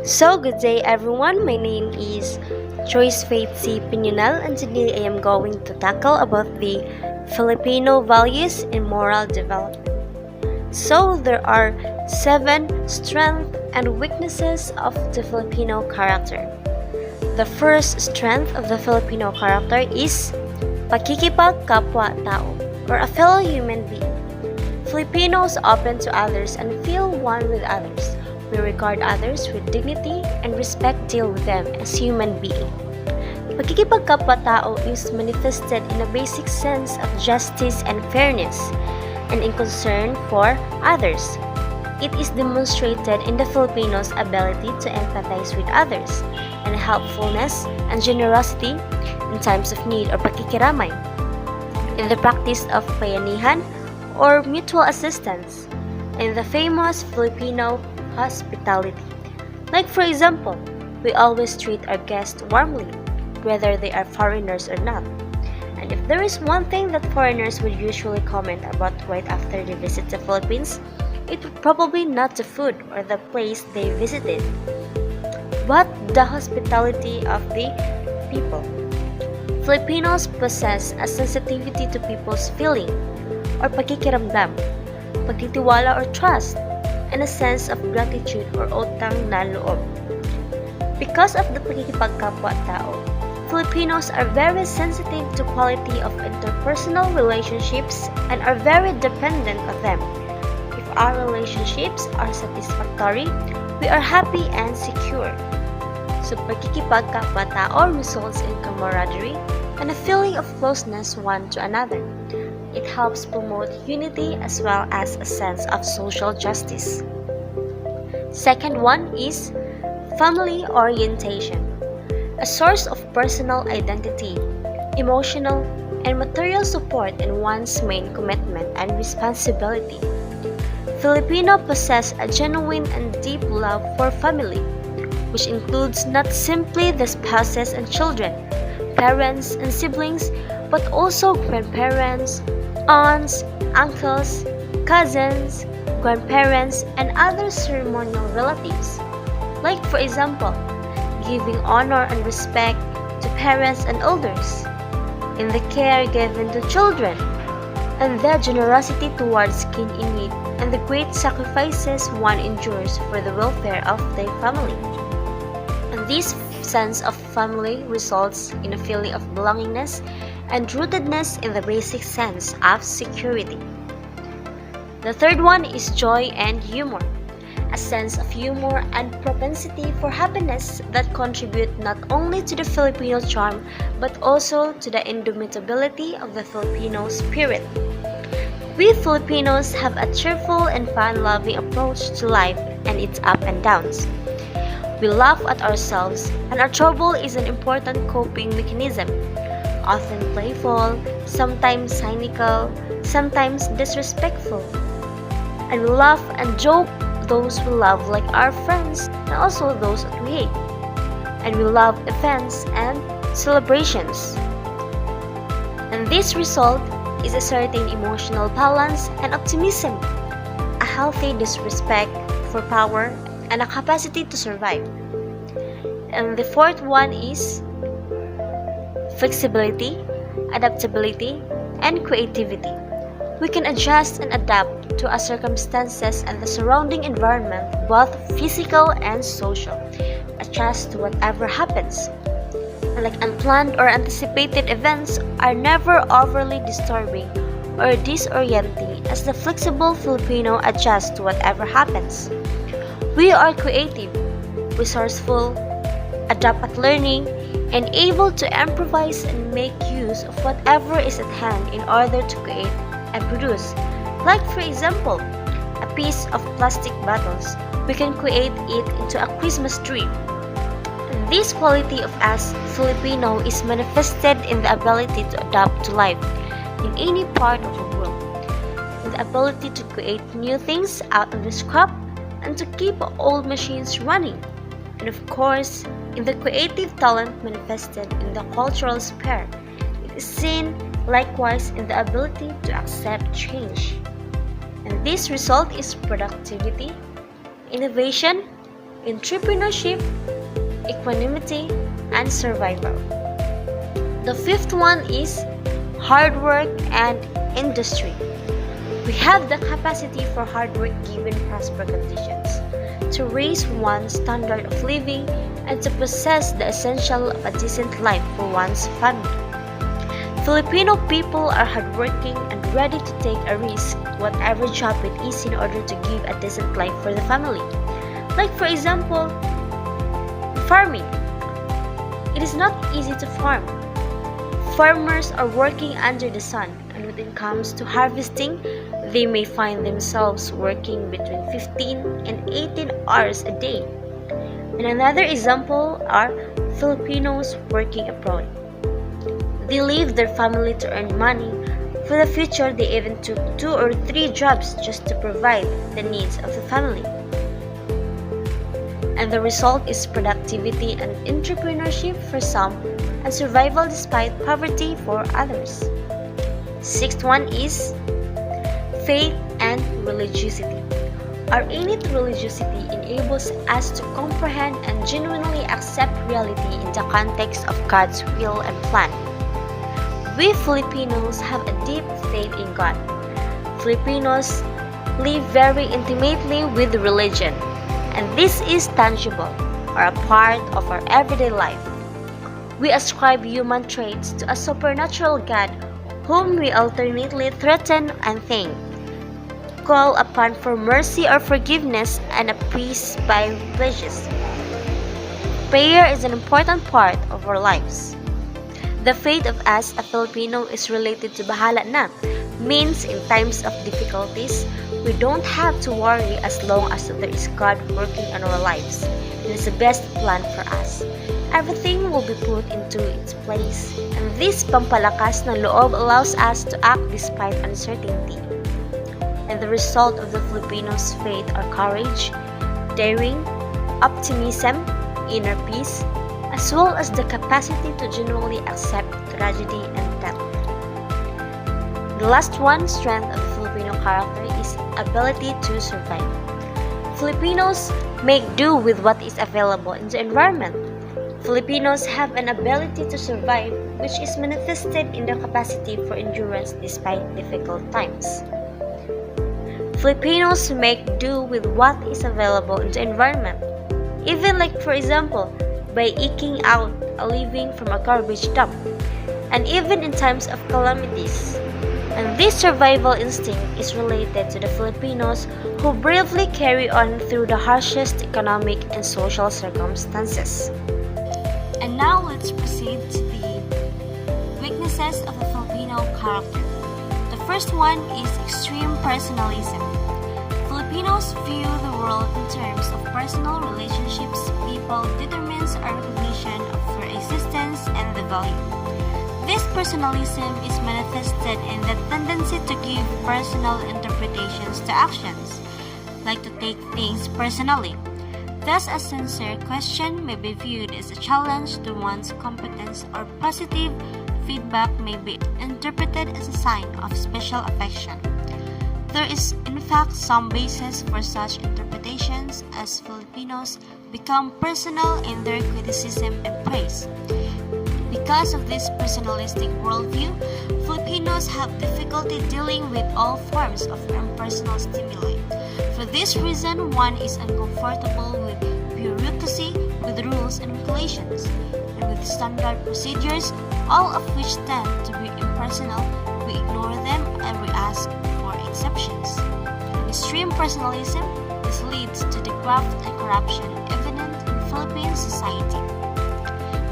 So, good day everyone. My name is Joyce Faith C. Pinunal, and today I am going to tackle about the Filipino values in moral development. So, there are 7 strengths and weaknesses of the Filipino character. The first strength of the Filipino character is pakikipagkapwa-tao, or a fellow human being. Filipinos open to others and feel one with others. We regard others with dignity and respect, deal with them as human beings. Pagkikipagkapwa-tao is manifested in a basic sense of justice and fairness, and in concern for others. It is demonstrated in the Filipinos' ability to empathize with others, and helpfulness and generosity in times of need or pakikiramay, in the practice of bayanihan or mutual assistance, in the famous Filipino hospitality. Like for example, we always treat our guests warmly, whether they are foreigners or not. And if there is one thing that foreigners would usually comment about right after they visit the Philippines, it would probably not the food or the place they visited, but the hospitality of the people. Filipinos possess a sensitivity to people's feeling or pakikiramdam, pagtitiwala or trust, and a sense of gratitude or utang na loob. Because of the pakikipagkapwa-tao, Filipinos are very sensitive to quality of interpersonal relationships and are very dependent on them. If our relationships are satisfactory, we are happy and secure. So pakikipagkapwa-tao results in camaraderie and a feeling of closeness one to another. It helps promote unity as well as a sense of social justice. Second one is family orientation, a source of personal identity, emotional, and material support in one's main commitment and responsibility. Filipino possess a genuine and deep love for family, which includes not simply the spouses and children, parents and siblings, but also grandparents, aunts, uncles, cousins, grandparents, and other ceremonial relatives. Like for example, giving honor and respect to parents and elders, in the care given to children, and their generosity towards kin in need, and the great sacrifices one endures for the welfare of their family. And this sense of family results in a feeling of belongingness and rootedness in the basic sense of security. The third one is joy and humor, a sense of humor and propensity for happiness that contribute not only to the Filipino charm but also to the indomitability of the Filipino spirit. We Filipinos have a cheerful and fun-loving approach to life and its ups and downs. We laugh at ourselves, and our trouble is an important coping mechanism, often playful, sometimes cynical, sometimes disrespectful. And we laugh and joke those we love like our friends and also those that we hate. And we love events and celebrations. And this result is a certain emotional balance and optimism, a healthy disrespect for power, and a capacity to survive. And the fourth one is flexibility, adaptability, and creativity. We can adjust and adapt to our circumstances and the surrounding environment, both physical and social. Adjust to whatever happens. Like unplanned or anticipated events are never overly disturbing or disorienting as the flexible Filipino adjusts to whatever happens. We are creative, resourceful, adept at learning, and able to improvise and make use of whatever is at hand in order to create and produce. Like for example, a piece of plastic bottles, we can create it into a Christmas tree. This quality of us Filipino is manifested in the ability to adapt to life in any part of the world, in the ability to create new things out of the scrap and to keep old machines running, and of course, in the creative talent manifested in the cultural sphere. It is seen likewise in the ability to accept change. And this result is productivity, innovation, entrepreneurship, equanimity, and survival. The fifth one is hard work and industry. We have the capacity for hard work given prosper conditions, to raise one's standard of living and to possess the essential of a decent life for one's family. Filipino people are hardworking and ready to take a risk, whatever job it is, in order to give a decent life for the family. Like for example, farming. It is not easy to farm. Farmers are working under the sun, and when it comes to harvesting, they may find themselves working between 15 and 18 hours a day. And another example are Filipinos working abroad. They leave their family to earn money. For the future, they even took 2 or 3 jobs just to provide the needs of the family. And the result is productivity and entrepreneurship for some, and survival despite poverty for others. Sixth one is faith and religiosity. Our innate religiosity enables us to comprehend and genuinely accept reality in the context of God's will and plan. We Filipinos have a deep faith in God. Filipinos live very intimately with religion, and this is tangible, or a part of our everyday life. We ascribe human traits to a supernatural God whom we alternately threaten and thank, call upon for mercy or forgiveness, and appease by pledges. Prayer is an important part of our lives. The faith of us, a Filipino, is related to bahala na, means in times of difficulties, we don't have to worry as long as there is God working on our lives. It is the best plan for us. Everything will be put into its place, and this pampalakas ng loob allows us to act despite uncertainty. And the result of the Filipinos' faith are courage, daring, optimism, inner peace, as well as the capacity to genuinely accept tragedy and death. The last one, strength of the Filipino character, is ability to survive. Filipinos make do with what is available in the environment. Filipinos have an ability to survive, which is manifested in their capacity for endurance despite difficult times. Filipinos make do with what is available in the environment. Even like for example, by eking out a living from a garbage dump, and even in times of calamities. And this survival instinct is related to the Filipinos who bravely carry on through the harshest economic and social circumstances. And now let's proceed to the weaknesses of the Filipino character. The first one is extreme personalism. Filipinos view the world in terms of personal relationships. People determines our recognition of their existence and the value. This personalism is manifested in the tendency to give personal interpretations to actions, like to take things personally. Thus, a sincere question may be viewed as a challenge to one's competence, or positive feedback may be interpreted as a sign of special affection. There is, in fact, some basis for such interpretations, as Filipinos become personal in their criticism and praise. Because of this personalistic worldview, Filipinos have difficulty dealing with all forms of impersonal stimuli. For this reason, one is uncomfortable with bureaucracy, with rules and regulations, and with standard procedures, all of which tend to be impersonal. We ignore them and we ask for exceptions. Extreme personalism, this leads to the graft and corruption evident in Philippine society.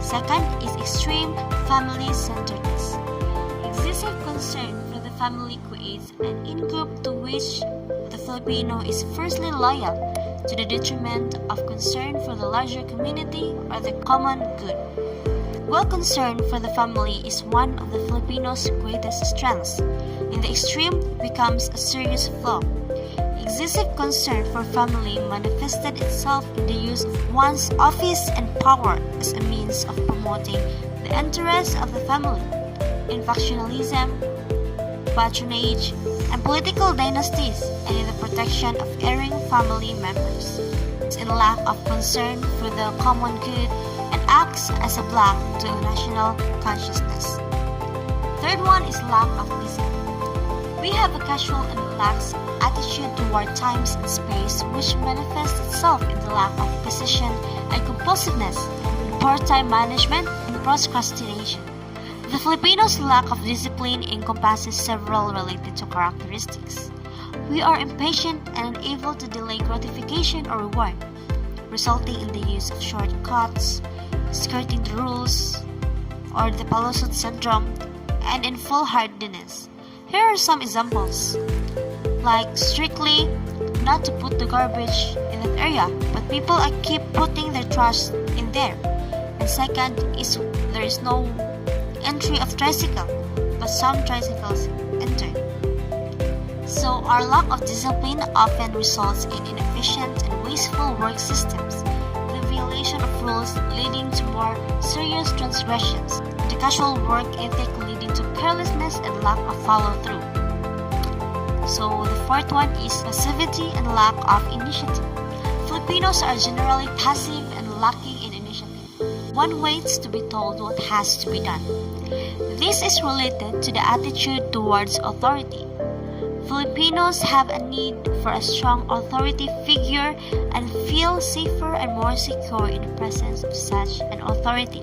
Second is extreme family-centeredness. Excessive concern for the family creates an in-group to which the Filipino is firstly loyal, to the detriment of concern for the larger community or the common good. While concern for the family is one of the Filipinos' greatest strengths, in the extreme becomes a serious flaw. Excessive concern for family manifested itself in the use of one's office and power as a means of promoting the interests of the family, in factionalism, patronage, and political dynasties, and in the protection of erring family members. in lack of concern for the common good and acts as a block to national consciousness. Third one is lack of discipline. We have a casual and relaxed attitude toward times and space which manifests itself in the lack of precision and compulsiveness, poor time management, and procrastination. The Filipinos' lack of discipline encompasses several related to characteristics. We are impatient and unable to delay gratification or reward, resulting in the use of shortcuts, skirting the rules, or the palusot syndrome, and in foolhardiness. Here are some examples, like strictly not to put the garbage in that area, but people keep putting their trash in there. And second is there is no entry of tricycle, but some tricycles enter. So our lack of discipline often results in inefficient and wasteful work systems, the violation of rules leading to more serious transgressions, the casual work ethic leading to carelessness and lack of follow-through. So the fourth one is passivity and lack of initiative. Filipinos are generally passive and lacking in initiative. One waits to be told what has to be done. This is related to the attitude towards authority. Filipinos have a need for a strong authority figure and feel safer and more secure in the presence of such an authority.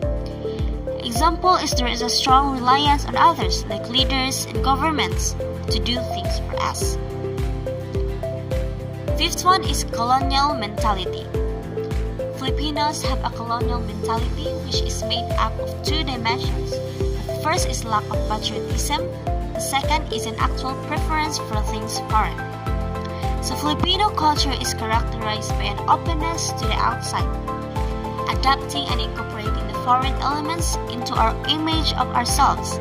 Example is there is a strong reliance on others, like leaders and governments, to do things for us. Fifth one is colonial mentality. Filipinos have a colonial mentality which is made up of two dimensions. The first is lack of patriotism. The second is an actual preference for things foreign. So Filipino culture is characterized by an openness to the outside, adapting and incorporating the foreign elements into our image of ourselves.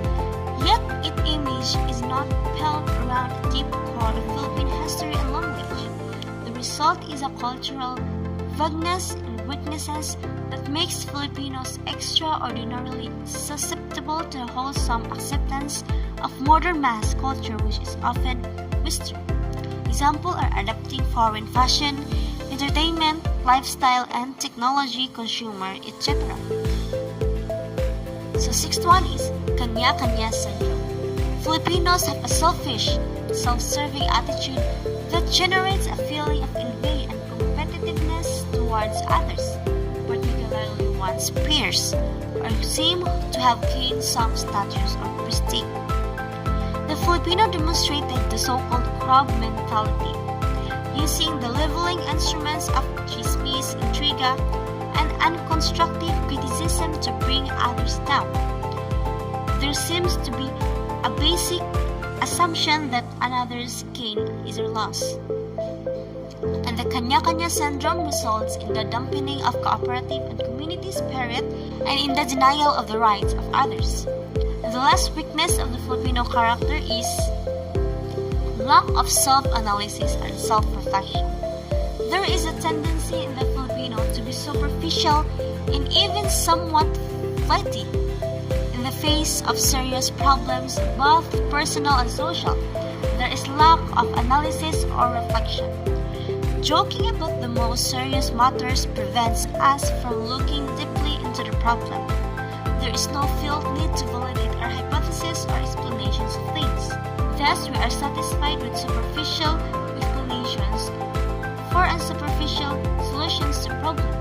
Yet its image is not built around a deep core of Philippine history and language. The result is a cultural vagueness and weaknesses that makes Filipinos extraordinarily susceptible to wholesome acceptance of modern mass culture, which is often Western. Examples are adapting foreign fashion, entertainment, lifestyle, and technology, consumer, etc. So sixth one is kanya-kanya syndrome. Filipinos have a selfish, self-serving attitude that generates a feeling of envy and competitiveness towards others, particularly one's peers, or seem to have gained some status or prestige. The Filipino demonstrated the so-called crab mentality, using the leveling instruments of chismis, intriga, and unconstructive criticism to bring others down. There seems to be a basic assumption that another's gain is their loss. And the kanya-kanya syndrome results in the dampening of cooperative and community spirit and in the denial of the rights of others. The last weakness of the Filipino character is lack of self-analysis and self-reflection. There is a tendency in the Filipino to be superficial and even somewhat flighty in the face of serious problems, both personal and social. There is lack of analysis or reflection. Joking about the most serious matters prevents us from looking deeply into the problem. There is no felt need to validate our hypotheses or explanations of things. Thus, we are satisfied with superficial explanations for unsuperficial solutions to problems.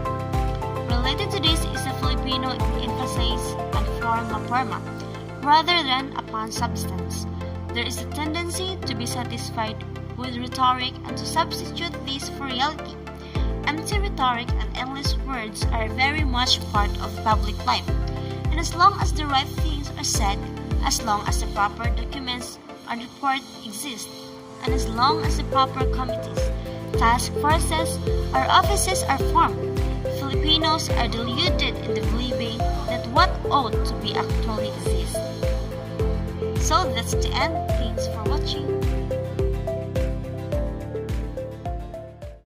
Related to this is the Filipino emphasis on forma rather than upon substance. There is a tendency to be satisfied with rhetoric and to substitute this for reality. Empty rhetoric and endless words are very much part of public life. And as long as the right things are said, as long as the proper documents and report exist, and as long as the proper committees, task forces, or offices are formed, Filipinos are deluded in the believing that what ought to be actually exists. So that's the end. Thanks for watching.